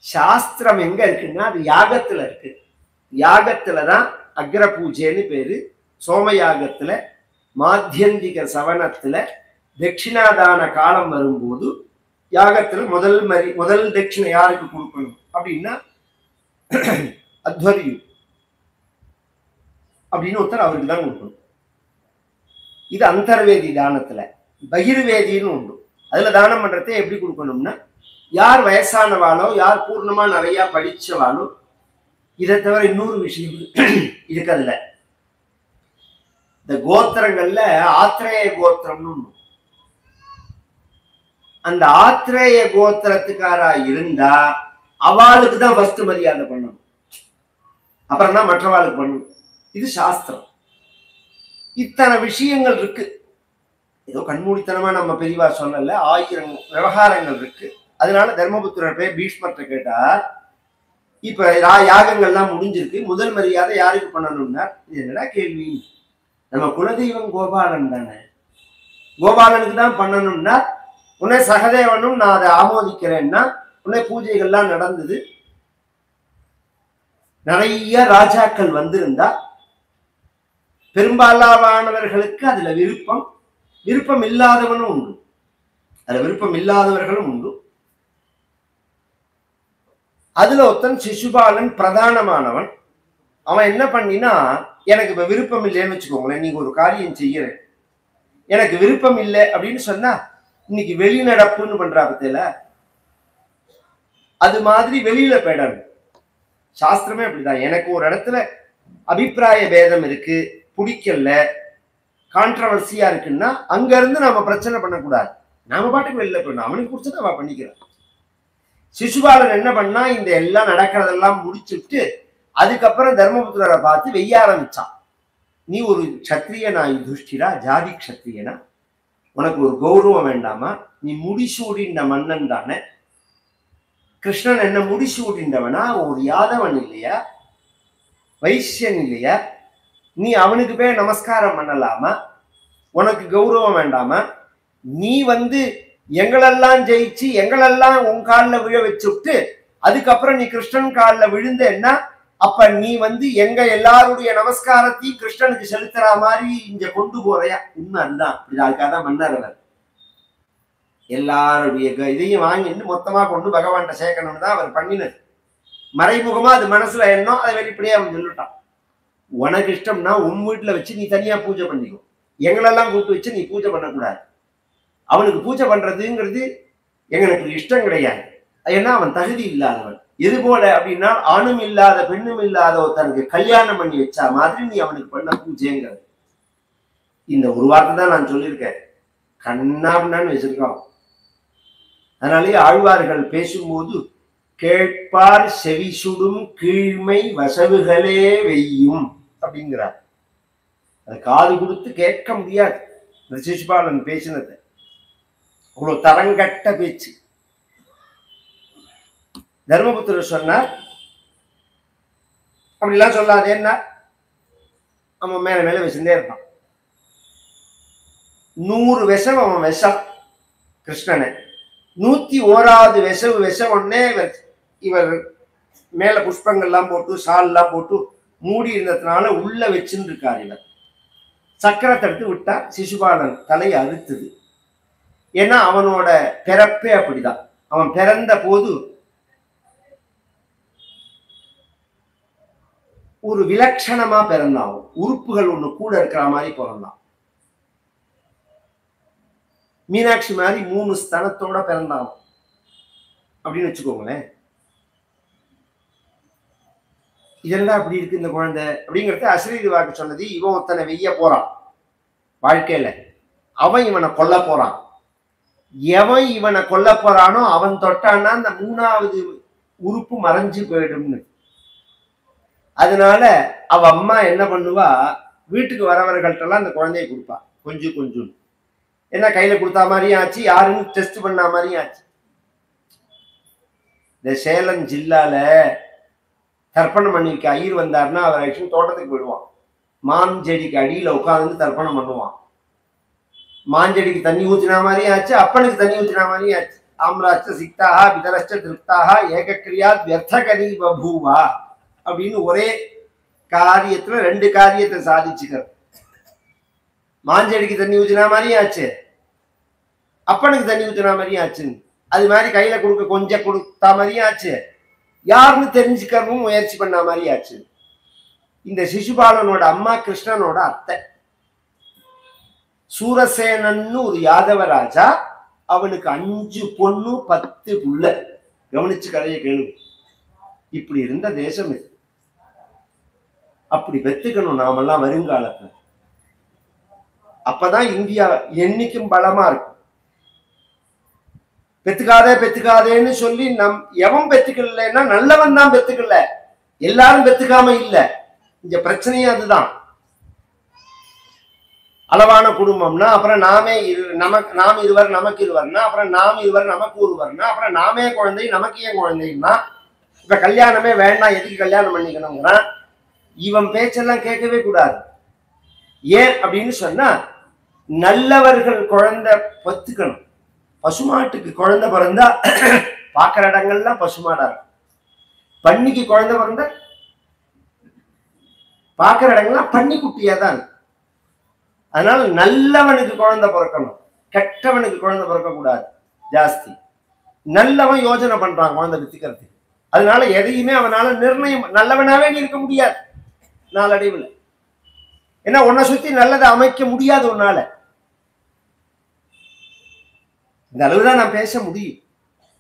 S1: சாஸ்திரம் எங்க இருக்குன்னா அது யாகத்துல இருக்கு. யாகத்துலதான் அக்ர பூஜைன்னு பேரு. சோம யாகத்துல மாத்தியந்திக சவனத்துல தட்சிணாதான காலம் வரும்போது யாகத்துல முதல் தட்சிணை யாருக்கு கொடுக்கணும் அப்படின்னா அத்வரியு அப்படின்னு ஒருத்தர் அவருக்கு தான் கொடுக்கணும். இது அந்தர்வேதி தானத்துல. பகிர்வேதின்னு உண்டு. அதுல தானம் பண்றதை எப்படி கொடுக்கணும்னா, யார் வயசானவாளோ யார் பூர்ணமா நிறைய படிச்சவாளோ, இதை தவிர இன்னொரு விஷயம் இருக்கு. அதுல இந்த கோத்திரங்கள்ல ஆத்ரேய கோத்திரம்னு உண்டு. அந்த ஆத்ரேய கோத்திரத்துக்காரா இருந்தா அவளுக்கு தான் ஃபர்ஸ்ட் மரியாதை பண்ணணும், அப்புறம் தான் மற்றவாளுக்கு பண்ணணும். இது சாஸ்திரம். இத்தனை விஷயங்கள் இருக்கு. ஏதோ கண்மூடித்தனமா நம்ம பெரியவா சொல்லல, 1000 விவகாரங்கள் இருக்கு. அதனால தர்மபுத்திரர் போய் பீஷ்மர்கிட்ட கேட்டா, இப்ப யாகங்கள்லாம் முடிஞ்சிருக்கு, முதல் மரியாதை யாருக்கு பண்ணணும்னா, இது என்னடா கேள்வி, நம்ம குலதெய்வம் கோபாலன் தானே, கோபாலனுக்கு தான் பண்ணணும்னா, உன்னை சகதேவனும் நான் அதை ஆமோதிக்கிறேன்னா, உன்னை பூஜைகள்லாம் நடந்தது, நிறைய ராஜாக்கள் வந்திருந்தா பெரும்பாலானவர்களுக்கு அதுல விருப்பம் இல்லாதவனும் உண்டு, அதுல விருப்பம் இல்லாதவர்களும் உண்டு. அதுல ஒருத்தன் சிசுபாலன் பிரதானமானவன். அவன் என்ன பண்ணினா, எனக்கு இப்ப விருப்பம் இல்லைன்னு வச்சுக்கோங்களேன், நீங்க ஒரு காரியம் செய்யறேன், எனக்கு விருப்பம் இல்லை அப்படின்னு சொன்னா, இன்னைக்கு வெளிநடப்புன்னு பண்றா பத்தியில, அது மாதிரி வெளியில போயிடணும். சாஸ்திரமே அப்படிதான். எனக்கு ஒரு இடத்துல அபிப்பிராய பேதம் இருக்கு, பிடிக்கல, கான்ட்ரவர்சியா இருக்குன்னா அங்க இருந்து நாம பிரச்சனை பண்ணக்கூடாது, நாம பாட்டுக்கு வெளியில போயிடணும். அவனுக்கு பிடிச்சத அவ பண்ணிக்கிறான். சிசுபாலன் என்ன பண்ணா, இந்த எல்லாம் நடக்கிறதெல்லாம் முடிச்சுட்டு அதுக்கப்புறம் தர்மபுத்திரரை பார்த்து வெய்ய ஆரம்பிச்சான். நீ ஒரு க்ஷத்ரியனா, யுதிஷ்டிரா, ஜாதி க்ஷத்ரியனா, உனக்கு ஒரு கௌரவம் வேண்டாமா, நீ முடிசூடின்ற மன்னன் தானே, கிருஷ்ணன் என்ன முடிசூடின்றவனா, ஒரு யாதவன் இல்லையா, வைசியன் இல்லையா, நீ அவனுக்கு போய் நமஸ்காரம் பண்ணலாமா, உனக்கு கௌரவம் வேண்டாமா, நீ எங்களெல்லாம் ஜெயிச்சு எங்களெல்லாம் உன் காலில் விழ வச்சுட்டு அதுக்கப்புறம் நீ கிருஷ்ணன் காலில் விழுந்தேன்னா அப்ப நீ எங்க எல்லாருடைய நமஸ்காரத்தையும் கிருஷ்ணனுக்கு செலுத்துற மாதிரி இங்க கொண்டு போறையா? உண்மை அதுதான். அதுக்காக தான் மன்னர் அவர் எல்லாருடைய இதையும் வாங்கிட்டு மொத்தமா கொண்டு பகவான்கிட்ட சேர்க்கணும்னு தான் அவர் பண்ணினது. மறைமுகமா அது மனசுல எண்ணம், அதை வெளிப்படையா அவன் சொல்லிட்டான். உனக்கு இஷ்டம்னா உன் வீட்டுல வச்சு நீ தனியா பூஜை பண்ணிக்கோ, எங்களெல்லாம் கூப்பிட்டு வச்சு நீ பூஜை பண்ணக்கூடாது. அவனுக்கு பூஜை பண்றதுங்கிறது எங்களுக்கு இஷ்டம் கிடையாது, ஏன்னா அவன் தகுதி இல்லாதவன். எது போல அப்படின்னா, ஆணும் இல்லாத பெண்ணும் இல்லாத ஒருத்தனுக்கு கல்யாணம் பண்ணி வச்சா மாதிரி நீ அவனுக்கு பண்ண பூஜைங்கிறது. இந்த ஒரு வார்த்தை தான் நான் சொல்லியிருக்கேன், கண்ணான்னு வச்சிருக்கான். அதனாலேயே ஆழ்வார்கள் பேசும்போது, கேட்பார் செவி சுடும் கீழ்மை வசவுகளே வெய்யும் அப்படிங்கிறார். அது காது கொடுத்து கேட்க முடியாது. இந்த சிசுபாலன் பேசினது அவ்வளவு தரங்கட்ட பேச்சு. தர்மபுத்திரர் சொன்னார், அப்படிலாம் சொல்லாதேன்னா அவன் மேல மேல வச்சுட்டே இருப்பான். 100 விஷம் அவன் விஷம் கிருஷ்ணனை, 101வது விஷம் ஒன்னே இவர் மேல புஷ்பங்கள்லாம் போட்டு சால்லாம் போட்டு மூடி இருந்ததுனால உள்ள வச்சுன்னு இருக்கார். இவர் சக்கரத்தை எடுத்து விட்டா சிசுபாலன் தலையை அறுத்துது. ஏன்னா அவனோட பிறப்பே அப்படிதான். அவன் பிறந்த போது ஒரு விலட்சணமா பிறந்தான். உறுப்புகள் ஒண்ணு கூட இருக்கிற மாதிரி பிறந்தான். மீனாட்சி மாதிரி 3 ஸ்தனத்தோட பிறந்தான் அப்படின்னு வச்சுக்கோங்களேன். இதெல்லாம் அப்படி இருக்கு இந்த குழந்தை அப்படிங்கிறது அஸ்ரீதி வாக்கு சொன்னது. இவன் ஒருத்தனை வெய்ய போறான் வாழ்க்கையில, அவன் இவனை கொல்ல போறான். எவன் இவனை கொல்ல போறானோ அவன் தொட்டான்னா அந்த 3வது உறுப்பு மறைஞ்சு போயிடும்னு. அதனால அவ அம்மா என்ன பண்ணுவா, வீட்டுக்கு வரவர்கள்ட்டெல்லாம் அந்த குழந்தைய கொடுப்பா கொஞ்சம் கொஞ்சம். என்ன கையில கொடுத்தா மாதிரியும் ஆச்சு, யாருன்னு டெஸ்ட் பண்ண மாதிரியும் ஆச்சு. இந்த சேலம் ஜில்லால தர்ப்பணம் பண்ணிக்க ஐயர் வந்தாருன்னா அவர் ஆக்சுவலி தோட்டத்துக்கு போயிடுவான். மாஞ்செடிக்கு அடியில உட்காந்து தர்ப்பணம் பண்ணுவான். மாஞ்செடிக்கு தண்ணி ஊத்தினா மாதிரியும் ஆச்சு, அப்பனுக்கு தண்ணி ஊத்தினா மாதிரியும் ஆச்சு. ஆம்ராச்ச சிக்தாக பிதரஷ்ட திருப்தாக ஏகக்கிரியா வியர்த்தகரி பபூவா அப்படின்னு ஒரே காரியத்துல ரெண்டு காரியத்தை சாதிச்சுக்கிற. மாஞ்செடிக்கு தண்ணி ஊத்தினா மாதிரியும் ஆச்சு, அப்பனுக்கு தண்ணி ஊத்தினா மாதிரியும் ஆச்சுன்னு. அது மாதிரி கையில கொஞ்சம் கொடுத்தா மாதிரியும் ஆச்சு, யாருன்னு தெரிஞ்சுக்கிறவும் முயற்சி பண்ண மாதிரி ஆச்சு. இந்த சிசுபாலனோட அம்மா கிருஷ்ணனோட அத்தை சூரசேனன்னு ஒரு யாதவ ராஜா. அவனுக்கு 5 பொண்ணு 10 புள்ள. கவனிச்சு கதையை கேளு. இப்படி இருந்த தேசம் இது. அப்படி பெத்துக்கணும் நாமெல்லாம் வருங்காலத்துல. அப்பதான் இந்தியா என்னைக்கும் பலமா இருக்கும். பெத்துக்காதேன்னு சொல்லி எவன் பெத்துக்கலன்னா நல்லவன் தான் பெத்துக்கல, எல்லாரும் பெத்துக்காம இல்ல. இங்க பிரச்சனையே அதுதான். அளவான குடும்பம்னா அப்புறம் நாம் இருவர் நமக்கு இருவர்னா, அப்புறம் நாம் இருவர் நமக்கு ஒருவர்னா, அப்புறம் நாமே குழந்தை நமக்கு ஏன் குழந்தைன்னா, இப்ப கல்யாணமே வேண்டாம் எதுக்கு கல்யாணம் பண்ணிக்கணும்னா இவன் பேச்செல்லாம் கேட்கவே கூடாது. ஏன் அப்படின்னு சொன்னா நல்லவர்கள் குழந்தை பத்துக்கணும். பசுமாட்டுக்கு குழந்தை பிறந்தா பாக்குற இடங்கள்லாம் பசுமாடா இருக்கும். பன்னிக்கு குழந்தை பிறந்தா பாக்குற இடங்கள்லாம் பன்னி குட்டியா தான் இருக்கு. அதனால நல்லவனுக்கு குழந்தை பிறக்கணும், கெட்டவனுக்கு குழந்தை பிறக்க கூடாது ஜாஸ்தி. நல்லவன் யோசனை பண்றான் குழந்தை வித்துக்கிறதுக்கு. அதனால எதையுமே அவனால நிர்ணயம் நல்லவனாவே நீ இருக்க முடியாது நாளடைவுல. ஏன்னா உன்னை சுத்தி நல்லதை அமைக்க முடியாது உன்னால. இந்த அளவுதான் நான் பேச முடியும்.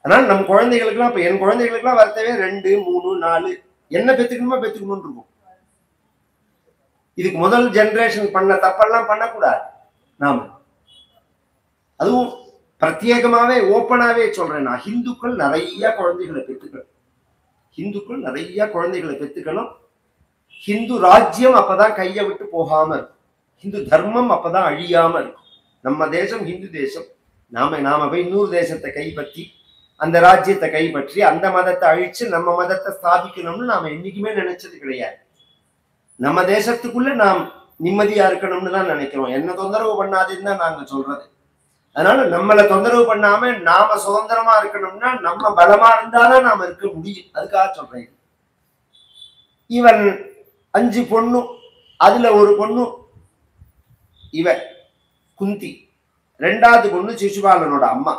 S1: அதனால நம்ம குழந்தைகளுக்குலாம் இப்ப என் குழந்தைகளுக்குலாம் வரத்தவே 2, 3, 4 என்ன பெத்துக்கணும்னு இருக்கும். இதுக்கு முதல் ஜெனரேஷன் பண்ண தப்பெல்லாம் பண்ணக்கூடாது நாம. அதுவும் பிரத்யேகமாவே ஓப்பனாவே சொல்றேன், நான் ஹிந்துக்கள் நிறைய குழந்தைகளை பெத்துக்கணும். ஹிந்து ராஜ்யம் அப்பதான் கையை விட்டு போகாம இருக்கும். ஹிந்து தர்மம் அப்பதான் அழியாம இருக்கும். நம்ம தேசம் ஹிந்து தேசம். நாம போய் இன்னொரு தேசத்தை கைப்பற்றி அந்த ராஜ்யத்தை கைப்பற்றி அந்த மதத்தை அழிச்சு நம்ம மதத்தை ஸ்தாபிக்கணும்னு நாம என்னைக்குமே நினைச்சது கிடையாது. நம்ம தேசத்துக்குள்ள நாம் நிம்மதியா இருக்கணும்னு தான் நினைக்கிறோம். என்ன தொந்தரவு பண்ணாதுன்னு தான் நாங்க சொல்றது. அதனால நம்மளை தொந்தரவு பண்ணாம நாம சுதந்திரமா இருக்கணும்னா நம்ம பலமா இருந்தாதான் நாம இருக்க முடியும். அதுக்காக சொல்றேன். இவன் 5 பொண்ணு, அதுல ஒரு பொண்ணு இவ குந்தி, 2வது பொண்ணு சிசுபாலனோட அம்மா.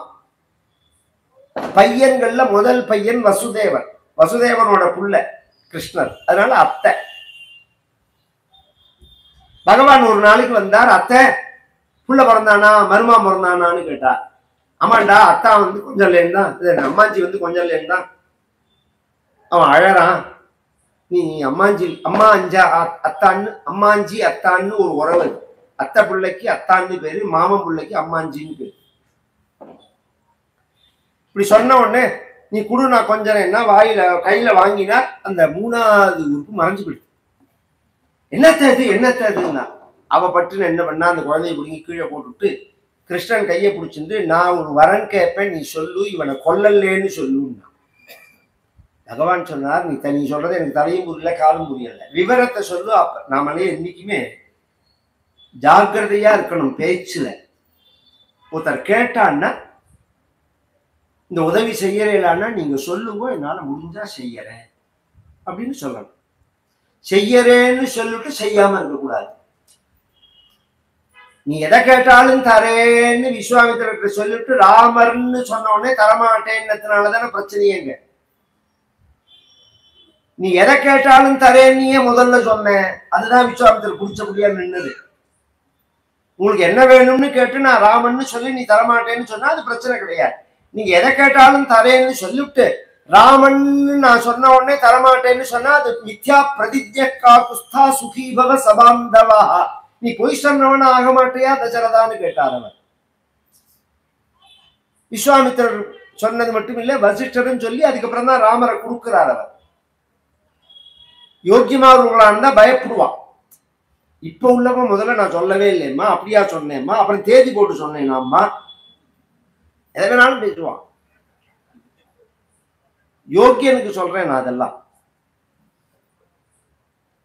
S1: பையன்கள்ல முதல் பையன் வசுதேவனோட புள்ள கிருஷ்ணர். அதனால அத்தை. பகவான் ஒரு நாளைக்கு வந்தார். அத்தை புள்ள பிறந்தானா மருமா பிறந்தானான்னு கேட்டா. ஆமாண்டா, அத்தா கொஞ்சம் லேன் தான், அம்மாஞ்சி கொஞ்சம் லேன் தான். அவன் அழறான். நீ அம்மாஞ்சி அத்தான்னு ஒரு உறவு. அத்தை பிள்ளைக்கு அத்தான்னு பேரு, மாமன் பிள்ளைக்கு அம்மாஞ்சின்னு பேரு. இப்படி சொன்ன உடனே நீ குடு நான் கொஞ்சம் என்ன கையில வாங்கினா அந்த 3வது உறுப்பு மறைஞ்சு போயிடுது. என்னத்ததுன்னா அவ பட்டுன்னு என்ன பண்ணா, அந்த குழந்தைய பிடிங்கி கீழே போட்டுட்டு கிருஷ்ணன் கையை பிடிச்சிட்டு, நான் ஒரு வரன் கேட்பேன், நீ சொல்லு, இவனை கொல்லலேன்னு சொல்லுன்னா. பகவான் சொன்னார், நீ சொல்றது எனக்கு தலையும் புரியல காலும் புரியல, விவரத்தை சொல்லு. அப்ப நாமளே என்னைக்குமே ஜாக்கிரதையா இருக்கணும் பேச்சுல. ஒருத்தர் கேட்டான்னா இந்த உதவி செய்யறேன்னா நீங்க சொல்லுங்க, என்னால முடிஞ்சா செய்யறேன் அப்படின்னு சொல்லணும். செய்யறேன்னு சொல்லிட்டு செய்யாம இருக்கக்கூடாது. நீ எதை கேட்டாலும் தரேன்னு விஸ்வாமித்திரர்கிட்ட சொல்லிட்டு ராமர்னு சொன்ன உடனே தரமாட்டேன்னதுனாலதானே பிரச்சனையேங்க. நீ எதை கேட்டாலும் தரேன்னியே முதல்ல சொன்னேன், அதுதான் விஸ்வாமித்திரர் குடிச்சபடியா நின்னது. உங்களுக்கு என்ன வேணும்னு கேட்டு நான் ராமன்னு சொல்லி நீ தரமாட்டேன்னு சொன்னா அது பிரச்சனை கிடையாது. நீங்க எதை கேட்டாலும் தரேன்னு சொல்லிவிட்டு ராமன் நான் சொன்ன உடனே தரமாட்டேன்னு சொன்னா அது மித்யா பிரதிஜ்ஞா குஸ்தா சுகீபவ சபாந்தவா, நீ பொய் சொன்னவன ஆக மாட்டியா தசரதான்னு கேட்டார் அவர். விஸ்வாமித்திரர் சொன்னது மட்டும் இல்ல, வசிஷ்டர்னு சொல்லி அதுக்கப்புறம் தான் ராமரை கொடுக்கிறார் அவர். யோக்கியமானவர்களா இருந்தா பயப்படுவான். இப்ப உள்ளவன் முதல்ல நான் சொல்லவே இல்லையம்மா, அப்படியா சொன்னேம்மா, அப்புறம் தேதி போட்டு சொன்னேனாம்மா, எதை வேணாலும் பேசுவான். யோக்கியனுக்கு சொல்றேன் நான் அதெல்லாம்.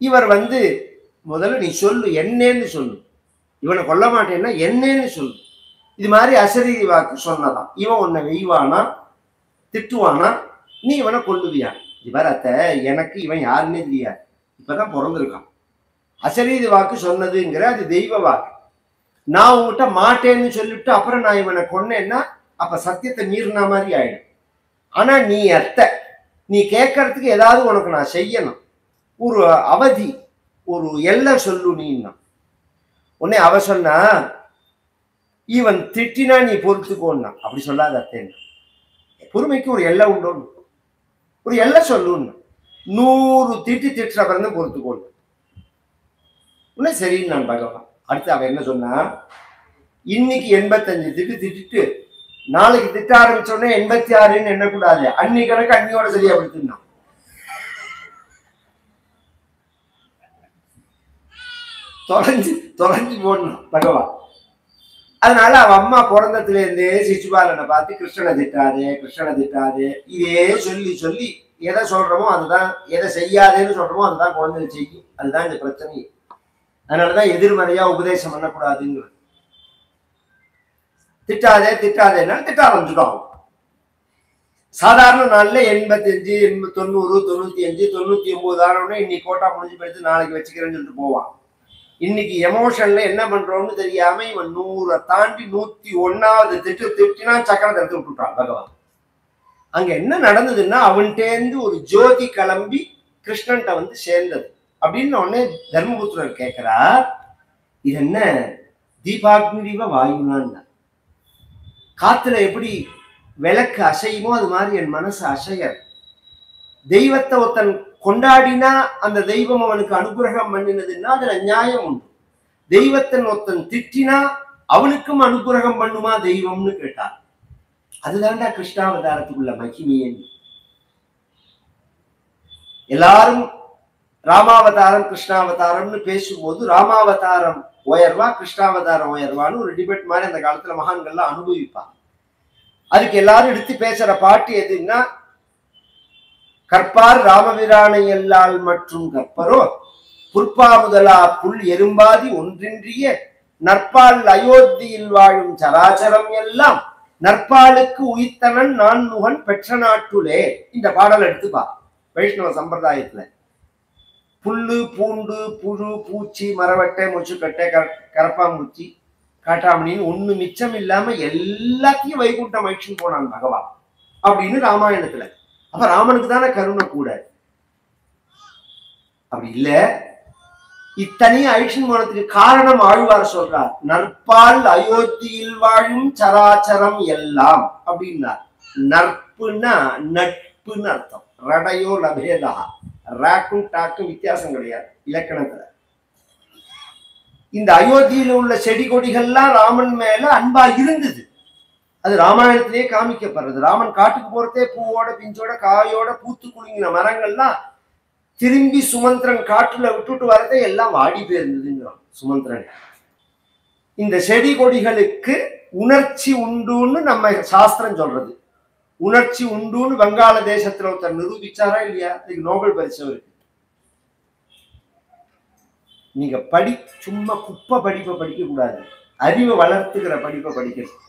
S1: இவர் முதல்ல நீ சொல்லு, என்னன்னு சொல்லு, இவனை கொல்ல மாட்டேன்னா என்னன்னு சொல்லு, இது மாதிரி அசரீரி வாக்கு சொன்னதான். இவன் உன்னை வெய்வானா திட்டுவானா, நீ இவனை கொல்லுவியா? இவர் அத்த எனக்கு இவன் யாருன்னே தெரியாது, இப்பதான் பிறந்திருக்கான். அசரீரி வாக்கு சொன்னதுங்கிற அது தெய்வ வாக்கு. நான் உங்ககிட்ட மாட்டேன்னு சொல்லிட்டு அப்புறம் நான் இவனை கொன்னேன்னா அப்ப சத்தியத்தை மீறின மாதிரி ஆயிடும். ஆனா நீ அத்தை, நீ கேட்கறதுக்கு ஏதாவது உனக்கு நான் செய்யணும், ஒரு அவதி, ஒரு எல்லை சொல்லு நீன்னா. உடனே அவ சொன்னா, இவன் திட்டினா நீ பொறுத்துக்கோன்னா. அப்படி சொல்லாத அத்தேன்னு, பொறுமைக்கு ஒரு எல்லை உண்டோன்னு, ஒரு எல்லை சொல்லுன்னு. 100 திட்டுற பிறந்த பொறுத்துக்கோன்னு. உடனே சரின்னு நான் பகவான். அடுத்து அவன் என்ன சொன்னா, இன்னைக்கு 85 திட்டிட்டு நாளைக்கு திட்ட ஆரம்பிச்சோடனே 86ன்னு எண்ணக்கூடாது, அன்னி கணக்கு அன்னியோட சரியா படுத்துனா. தொலைஞ்சு போடணும் பகவான். அதனால அவன் அம்மா பிறந்ததுல இருந்தே சிசுபாலனை பார்த்து கிருஷ்ணனை திட்டாதே இதே சொல்லி சொல்லி எதை சொல்றோமோ அதுதான், எதை செய்யாதேன்னு சொல்றோமோ அதுதான் குழந்தைங்க செய்யும். அதுதான் இந்த பிரச்சனை. அதனாலதான் எதிர்மறையா உபதேசம் பண்ணக்கூடாதுங்கிறது. திட்டாதேன்னா திட்ட ஆரம்பிச்சுட்டோம். சாதாரண நாள்ல 85 90 95 99 ஆனோடனே இன்னைக்கு கோட்டா முடிஞ்சு போயிட்டு நாளைக்கு வச்சுக்கிறேன்னு சொல்லிட்டு போவான். இன்னைக்கு எமோஷன்ல என்ன பண்றோம்னு தெரியாம இவன் 100 தாண்டி 101வது திட்டினா சக்கரத்தை எடுத்து விட்டுட்டான் பகவான். அங்க என்ன நடந்ததுன்னா, அவன்கிட்டேருந்து ஒரு ஜோதி கிளம்பி கிருஷ்ணன்ட்ட வந்து சேர்ந்தது. அப்படின்னு உடனே தர்மபுத்திரர் கேட்கிறார், இது என்ன தீபாக்னிவ வாயுனான்னு. காத்துல எப்படி விளக்கு அசையுமோ அது மாதிரி என் மனசு அசைய. தெய்வத்தை ஒருத்தன் கொண்டாடினா அந்த தெய்வம் அவனுக்கு அனுகிரகம் பண்ணினதுன்னா அதுல நியாயம் உண்டு. தெய்வத்தின் ஒருத்தன் திட்டினா அவனுக்கும் அனுகிரகம் பண்ணுமா தெய்வம்னு கேட்டார். அதுதான்டா கிருஷ்ணாவதாரத்துக்குள்ள மகிமையே. எல்லாரும் ராமாவதாரம் கிருஷ்ணாவதாரம்னு பேசும்போது ராமாவதாரம் உயர்வா கிருஷ்ணாவதாரம் உயர்வான்னு ஒரு டிபேட் மாதிரி அந்த காலத்துல மகான்கள்லாம் அனுபவிப்பாங்க. அதுக்கு எல்லாரும் எடுத்து பேசுற பாட்டு எதுன்னா, கற்பார் ராமபிரானை எல்லால் மற்றும் கற்பரோ புற்பா முதலா புல் எறும்பாதி ஒன்றின்றிய நற்பால் அயோத்தியில் வாழும் சராச்சரம் எல்லாம் நற்பாலுக்கு உயிர்த்தனன் நான் நுகன் பெற்ற நாட்டுலே. இந்த பாடல் எடுத்துப்பா. வைஷ்ணவ சம்பிரதாயத்துல புல்லு பூண்டு புழு பூச்சி மரவட்டை மொச்சுக்கட்டை கரப்பாம்பூச்சி காட்டாமணின்னு ஒண்ணு மிச்சம் இல்லாம எல்லாத்தையும் வைகுண்டம் வைஷ்ணு போனான் பகவான் அப்படின்னு ராமாயணத்துல. அப்ப ராமனுக்கு தானே கருணை கூட. அப்படி இல்ல, இத்தனையும் ஐஷன் போனதுக்கு காரணம் ஆழ்வார் சொல்றார். நற்பால் அயோத்தியில் வாழும் சராச்சரம் எல்லாம் அப்படின்னார். நற்புன்னா நட்புன்னு அர்த்தம். ரடையோ லபேதா, ராக்கும் டாக்கும் வித்தியாசம் கிடையாது இலக்கணத்துல. இந்த அயோத்தியில உள்ள செடி கொடிகள்லாம் ராமன் மேல அன்பா இருந்தது. அது ராமாயணத்திலேயே காமிக்கப்படுறது. ராமன் காட்டுக்கு போறதே பூவோட பிஞ்சோட காயோட பூத்து குலுங்கின மரங்கள்லாம் திரும்பி சுமந்திரன் காட்டுல விட்டுட்டு வரதே எல்லாம் வாடி போயிருந்ததுங்கிறான் சுமந்திரன். இந்த செடி கொடிகளுக்கு உணர்ச்சி உண்டுன்னு நம்ம சாஸ்திரம் சொல்றது. உணர்ச்சி உண்டுன்னு வங்காள தேசத்துல ஒருத்தர் நிரூபிச்சாரா இல்லையா? அதுக்கு நோபல் பரிசு இருக்கு. நீங்க சும்மா குப்பை படிப்பை படிக்க கூடாது, அறிவை வளர்த்துக்கிற படிப்பை படிக்கணும்.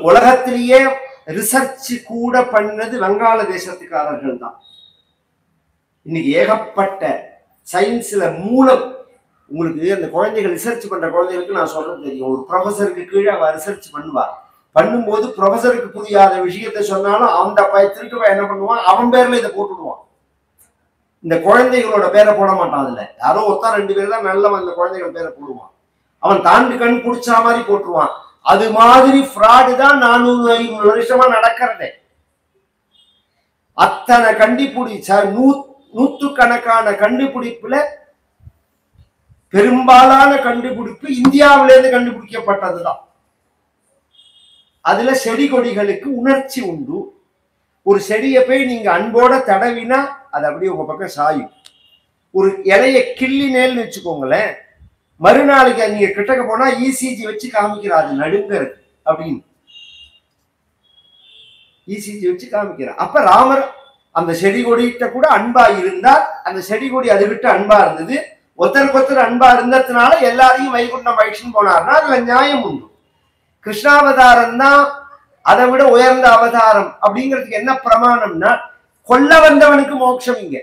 S1: உலகத்திலேயே ரிசர்ச் கூட பண்ணது வங்காள தேசத்துக்காரர்கள் தான். இன்னைக்கு ஏகப்பட்ட சயின்ஸ்ல மூலம் உங்களுக்கு அந்த குழந்தைகள் ரிசர்ச் பண்ற குழந்தைகளுக்கு நான் சொல்றது தெரியும். ஒரு ப்ரொஃபஸருக்கு கீழே அவ ரிசர்ச் பண்ணும்போது ப்ரொஃபஸருக்கு புரியாத விஷயத்த சொன்னாலும் அந்த பயத்திற்கு என்ன பண்ணுவான், அவன் பேர்ல இதை போட்டுடுவான். இந்த குழந்தைகளோட பேரை போட மாட்டான். அதுல யாரோ ஒருத்தா 2 பேர் தான் நல்ல அந்த குழந்தைகள் பேரை போடுவான். அவன் தாண்டி கண் பிடிச்சா மாதிரி போட்டுருவான். அது மாதிரி ஃப்ராடு தான் 400-500 வருஷமா நடக்கிறதே. அத்தனை கண்டுபிடிச்ச 100கணக்கான கண்டுபிடிப்புல பெரும்பாலான கண்டுபிடிப்பு இந்தியாவிலேருந்து கண்டுபிடிக்கப்பட்டதுதான். அதுல செடி கொடிகளுக்கு உணர்ச்சி உண்டு. ஒரு செடியை போய் நீங்க அன்போட தடவினா அது அப்படியே உங்க பக்கம் சாயும். ஒரு இலைய கிள்ளினேல்னு வச்சுக்கோங்களேன், மறுநாளைக்கு நீங்க கிட்டக்க போனா இசிஜி வச்சு காமிக்கிறாரு நடுங்கிறது அப்படின்னு. இசிஜி வச்சு காமிக்கிறார். அப்ப ராமர் அந்த செடி கொடிகிட்ட கூட அன்பா இருந்தார். அந்த செடி கொடி அதை விட்டு அன்பா இருந்தது. ஒருத்தருக்கு ஒருத்தர் அன்பா இருந்ததுனால எல்லாரையும் வைகுண்டம் வைஷ்ணு போனார்னா அதுல நியாயம் உண்டு. கிருஷ்ணாவதாரம் தான் அதை விட உயர்ந்த அவதாரம் அப்படிங்கிறதுக்கு என்ன பிரமாணம்னா, கொல்ல வந்தவனுக்கு மோட்சம் இங்க.